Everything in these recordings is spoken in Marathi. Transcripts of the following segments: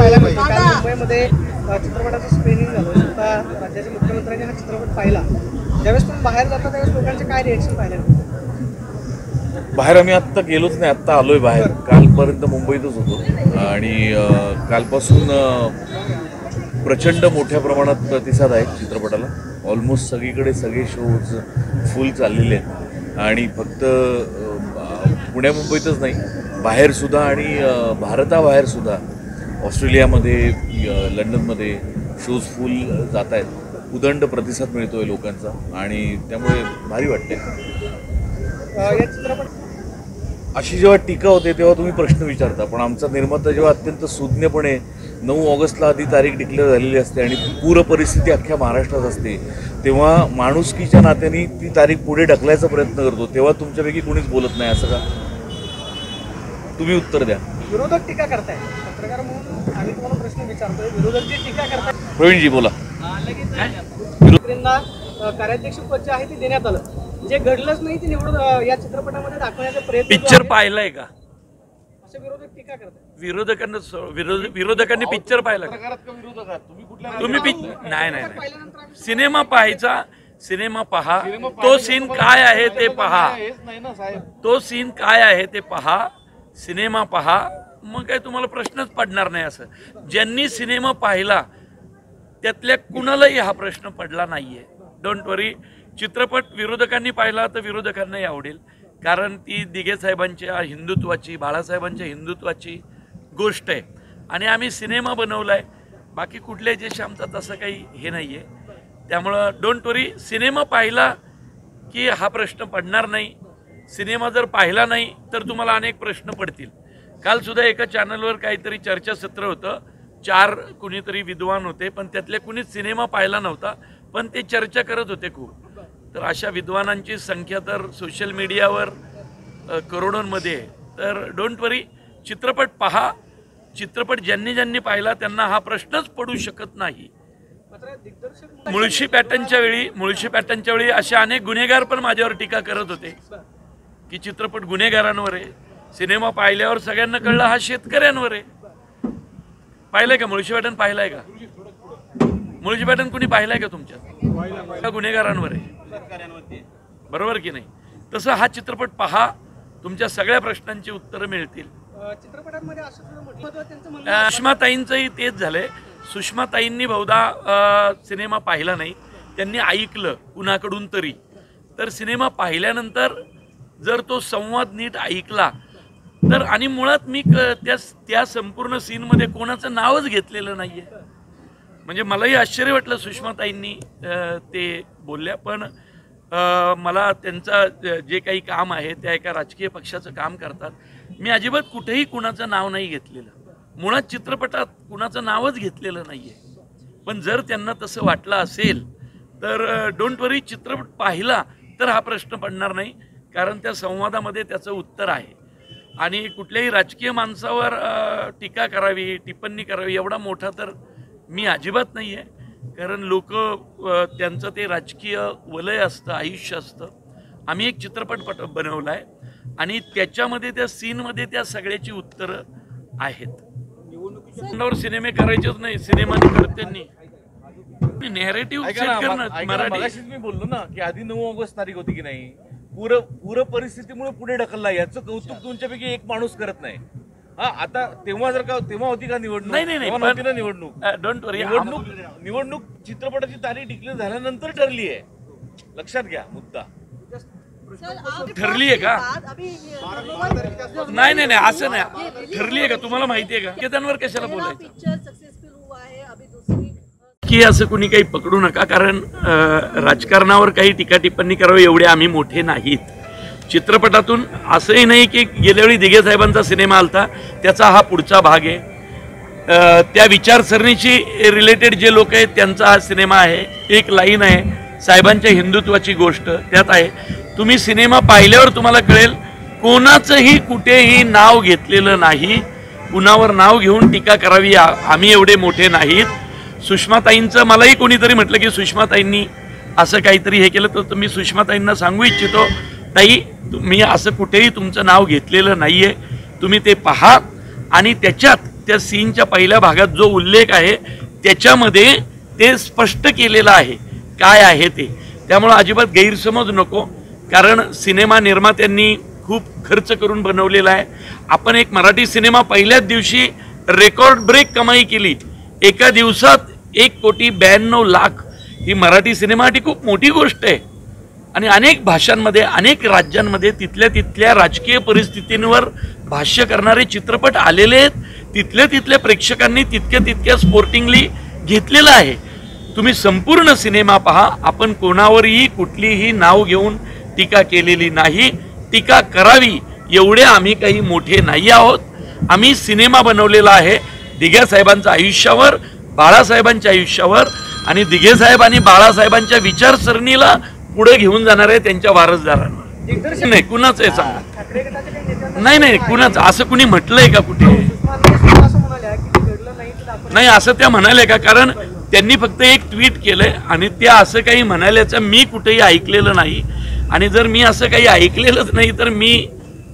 पाहायला मिळतो. काल मुंबईमध्ये चित्रपटाचं स्क्रीनिंग झालं. स्वतः राज्याच्या मुख्यमंत्र्यांनी हा चित्रपट पाहिला. ज्यावेळेस तुम्ही बाहेर जाता त्यावेळेस लोकांचे काय रिएक्शन पाहायला मिळतं? बाहेर आम्ही आत्ता गेलोच नाही, आत्ता आलोय बाहेर. कालपर्यंत मुंबईतच होतो आणि कालपासून प्रचंड मोठ्या प्रमाणात प्रतिसाद आहे चित्रपटाला. ऑलमोस्ट सगळीकडे सगळे शोज फुल चाललेले आहेत आणि फक्त पुण्या मुंबईतच नाही, बाहेरसुद्धा आणि भारताबाहेरसुद्धा ऑस्ट्रेलियामध्ये, लंडनमध्ये शोज फुल जात आहेत. उदंड प्रतिसाद मिळतो आहे लोकांचा आणि त्यामुळे भारी वाटते. या चित्रपट अशी जेव्हा टीका होते तेव्हा तुम्ही प्रश्न विचारता, पण आमचा निर्माता जेव्हा अत्यंत सुज्ञपणे 9 ऑगस्टला आधी तारीख डिक्लेअर झालेली असते आणि पूर परिस्थिती अख्ख्या महाराष्ट्रात असते, तेव्हा माणुसकीच्या नात्याने ती तारीख पुढे ढकलायचा प्रयत्न करतो, तेव्हा तुमच्यापैकी कोणीच बोलत नाही. असं का? तुम्ही उत्तर द्या. विरोधक टीका करताय, पत्रकार म्हणून आम्ही तुम्हाला प्रश्न विचारतोय. विरोधक जी टीका करताय, प्रवीणजी बोला. मंत्र्यांना कार्याध्यक्ष पद जे आहे ते देण्यात आलं, जे घडलंच नाही ते निवडून या चित्रपटामध्ये दाखवण्याचा प्रयत्न. पिक्चर पाहिलाय का? असे विरोधक टीका करतात. विरोधकांनी पिक्चर पाहिला का? तुम्ही नाही. सिनेमा पाहायचा, सिनेमा पहा, तो सीन काय आहे ते पहा, तो सीन काय आहे ते पहा, सिनेमा पहा, मग काय तुम्हाला प्रश्नच पडणार नाही. असं ज्यांनी सिनेमा पाहिला त्यातल्या कुणालाही हा प्रश्न पडला नाहीये. डोंट वरी. चित्रपट विरोधकांनी पाहिला तर विरोधकांनाही आवडेल, कारण ती दिघे साहेबांच्या हिंदुत्वाची, बाळासाहेबांच्या हिंदुत्वाची गोष्ट आहे आणि आम्ही सिनेमा बनवलाय. बाकी कुठल्या देश आमचा तसं काही हे नाही आहे. त्यामुळं डोंट वरी. सिनेमा पाहिला की हा प्रश्न पडणार नाही. सिनेमा जर पाहिला नाही तर तुम्हाला अनेक प्रश्न पडतील. कालसुद्धा एका चॅनलवर काहीतरी चर्चासत्र होतं. 4 कुणीतरी विद्वान होते, पण त्यातले कुणीच सिनेमा पाहिला नव्हता, पण ते चर्चा करत होते खूप. तर अशा विद्वानांची संख्या तर सोशल मीडियावर करोडोंमध्ये आहे. तर डोंट वरी. चित्रपट पहा. चित्रपट ज्यांनी पाहिला त्यांना हा प्रश्नच पडू शकत नाही. मुळशी पॅटर्नच्या वेळी असे अनेक गुन्हेगार पण माझ्यावर टीका करत होते की चित्रपट गुन्हेगारांवर आहे. सिनेमा पाहिल्यावर सगळ्यांना कळलं हा शेतकऱ्यांवर आहे. पाहिलंय का मुळशी पॅटर्न? पाहिलाय का मुळशी पॅटर्न? कुणी पाहिलाय का तुमच्या? गुन्हेगारांवर आहे, बरोबर की नाही? तसं हा चित्रपट पहा, तुमच्या सगळ्या प्रश्नांची उत्तरं मिळतील. सुषमाताईंचंही तेच झालंय. सुषमाताईंनी बहुधा सिनेमा पाहिला नाही, त्यांनी ऐकलं कुणाकडून तरी. तर सिनेमा पाहिल्यानंतर जर तो संवाद नीट ऐकला तर, आणि मुळात मी त्या संपूर्ण सीनमध्ये कोणाचं नावच घेतलेलं नाहीये. म्हणजे मलाही आश्चर्य वाटलं सुषमाताईंनी ते बोलल्या, पण मला त्यांचं जे काही काम आहे त्या एका राजकीय पक्षाचं काम करतात. मी अजिबात कुठेही कुणाचं नाव नाही घेतलेलं, मुळात चित्रपटात कुणाचं नावच घेतलेलं नाहीये. पण जर त्यांना तसं वाटलं असेल तर डोंट वरी. चित्रपट पाहिला तर हा प्रश्न पडणार नाही, कारण त्या संवादामध्ये त्याचं उत्तर आहे. आणि कुठल्याही राजकीय माणसावर टीका करावी, टिप्पणी करावी एवढा मोठा तर मी अजिबात नाही आहे. कारण लोक त्यांचं ते राजकीय वलय असतं, आयुष्य असतं. आम्ही एक चित्रपट बनवला आहे आणि त्याच्यामध्ये, त्या सीनमध्ये त्या सगळ्याची उत्तरं आहेत. निवडणुकीवर सिनेमे करायचेच नाही, सिनेमाने करत्यांनी नॅरेटिव्ह सेट करणं. मराठी मी बोललो ना की आधी 9 ऑगस्ट तारीख होती की नाही, पूर परिस्थितीमुळे पुढे ढकलला. याचं कौतुक तुमच्यापैकी एक माणूस करत नाही. हा, आता तेव्हा होती का निवडणूक? नाही. निवडणूक डोंट वरी. निवडणूक चित्रपटाची तारीख डिक्लेअर झाल्यानंतर ठरली आहे. लक्षात घ्या मुद्दा. ठरली आहे का? नाही असं नाही. ठरली आहे का? तुम्हाला माहिती आहे का? केतांवर कशाला बोलायचं की असं कुणी काही पकडू नका, कारण राजकारणावर काही टीका टिप्पणी करावी एवढे आम्ही मोठे नाहीत. चित्रपटातून असंही नाही की गेल्या वेळी दिघे साहेबांचा सिनेमा आलता त्याचा हा पुढचा भाग आहे. त्या विचारसरणीशी रिलेटेड जे लोक आहेत त्यांचा हा सिनेमा आहे. एक लाईन आहे साहेबांच्या हिंदुत्वाची गोष्ट त्यात आहे. तुम्ही सिनेमा पाहिल्यावर तुम्हाला कळेल. कोणाचंही कुठेही नाव घेतलेलं नाही. कुणावर नाव घेऊन टीका करावी आम्ही एवढे मोठे नाहीत. सुषमाताईंचं मलाही कोणीतरी म्हटलं की सुषमाताईंनी असं काहीतरी हे केलं, तर मी सुषमाताईंना सांगू इच्छितो, ताई मी असं कुठेही तुमचं नाव घेतलेलं नाहीये. तुम्ही ते पहा आणि त्याच्यात त्या सीनच्या पहिल्या भागात जो उल्लेख आहे त्याच्यामध्ये ते स्पष्ट केलेलं आहे काय आहे ते. त्यामुळे अजिबात गैरसमज नको, कारण सिनेमा निर्मात्यांनी खूप खर्च करून बनवलेला आहे. आपण एक मराठी सिनेमा पहिल्याच दिवशी रेकॉर्ड ब्रेक कमाई केली. एका दिवसात 1,92,00,000 ही मराठी सिनेमासाठी खूप मोठी गोष्ट आहे. आणि अनेक भाषांमध्ये अनेक राज्यांमध्ये तिथल्या राजकीय परिस्थितींवर भाष्य करणारे चित्रपट आलेले आहेत. तिथल्या प्रेक्षकांनी तितक्या स्पोर्टिंगली घेतलेलं आहे. तुम्ही संपूर्ण सिनेमा पहा. आपण कोणावरही कुठलीही नाव घेऊन टीका केलेली नाही. टीका करावी एवढे आम्ही काही मोठे नाही आहोत. आम्ही सिनेमा बनवलेला आहे दिघे साहेबांच्या आयुष्यावर, बाळासाहेबांच्या आयुष्यावर, आणि दिघे साहेब आणि बाळासाहेबांच्या विचारसरणीला पुढे घेऊन जाणार आहे त्यांच्या वारसदारांना. नाही कुणाचं आहे सांगा. ठाकरे गटाचे काही नेत्यांना नाही कुणाचं असं कुणी म्हटलंय का कुठे? सुषमा अंधारे असं म्हणाल्या की ते घडलं नाही तर आपण नाही असं त्या म्हणाले का? कारण त्यांनी फक्त एक ट्विट केलंय आणि त्या असं काही म्हणाल्याचं मी कुठेही ऐकलेलं नाही. आणि जर मी असं काही ऐकलेलंच नाही तर मी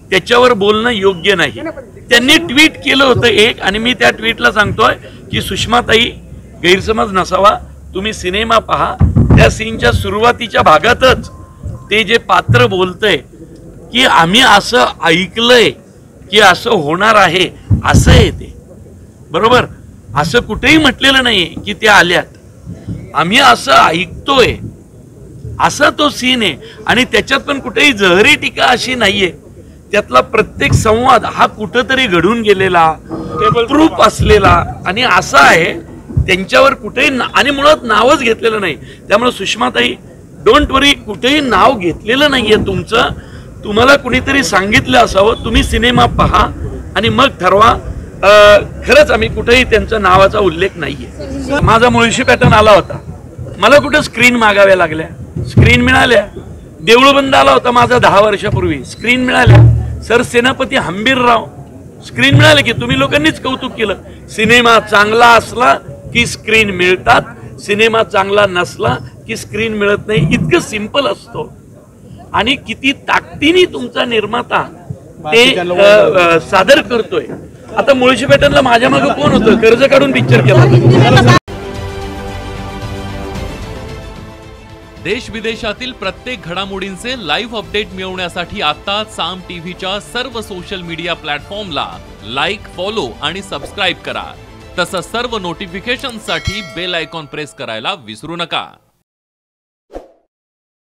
त्याच्यावर बोलणं योग्य नाही. त्यांनी ट्विट केलं होतं एक, आणि मी त्या ट्विटला सांगतोय की सुषमाताई गैरसमज नसावा, तुम्ही सिनेमा पहा. त्या सीनच्या सुरुवातीच्या भागातच ते जे पात्र बोलतंय की आम्ही असं ऐकलंय की असं होणार आहे, असं आहे ते बरोबर. असं कुठेही म्हटलेलं नाही की त्या आल्यात. आम्ही असं ऐकतोय, असा तो सीन आहे. आणि त्याच्यात पण कुठेही जहरी टीका अशी नाहीये. त्यातला प्रत्येक संवाद हा कुठंतरी घडून गेलेला, प्रूफ असलेला आणि असा आहे. त्यांच्यावर कुठेही आणि मुळात नावच घेतलेलं नाही. त्यामुळे सुषमाताई डोंट वरी, कुठेही नाव घेतलेलं नाहीये तुमचं. तुम्हाला कुणीतरी सांगितलं असावं. तुम्ही सिनेमा पहा आणि मग ठरवा. खरंच आम्ही कुठेही त्यांच्या नावाचा उल्लेख नाहीये. माझा मुळशी पॅटर्न आला होता, मला कुठं स्क्रीन मागाव्या लागल्या, स्क्रीन मिळाल्या. देऊळबंद आला होता माझा 10 वर्षापूर्वी, स्क्रीन मिळाल्या. सर सेनापती हंबीरराव, स्क्रीन मिळाले की तुम्ही लोकांनीच कौतुक केलं. सिनेमा चांगला असला की स्क्रीन मिळतात, सिनेमा चांगला नसला की स्क्रीन मिळत नाही. इतकं सिंपल असतो. आणि किती ताकदीने तुमचा निर्माता ते सादर करतोय. आता मुळशी पॅटर्नला माझ्या मागे कोण होतं? कर्ज काढून पिक्चर केला. देश विदेशातील प्रत्येक घडामोडींचे लाईव्ह अपडेट मिळवण्यासाठी आता साम टीव्हीच्या सर्व सोशल मीडिया प्लॅटफॉर्मला लाईक, फॉलो आणि सबस्क्राईब करा. तसंच सर्व नोटिफिकेशनसाठी बेल आयकॉन प्रेस करायला विसरू नका.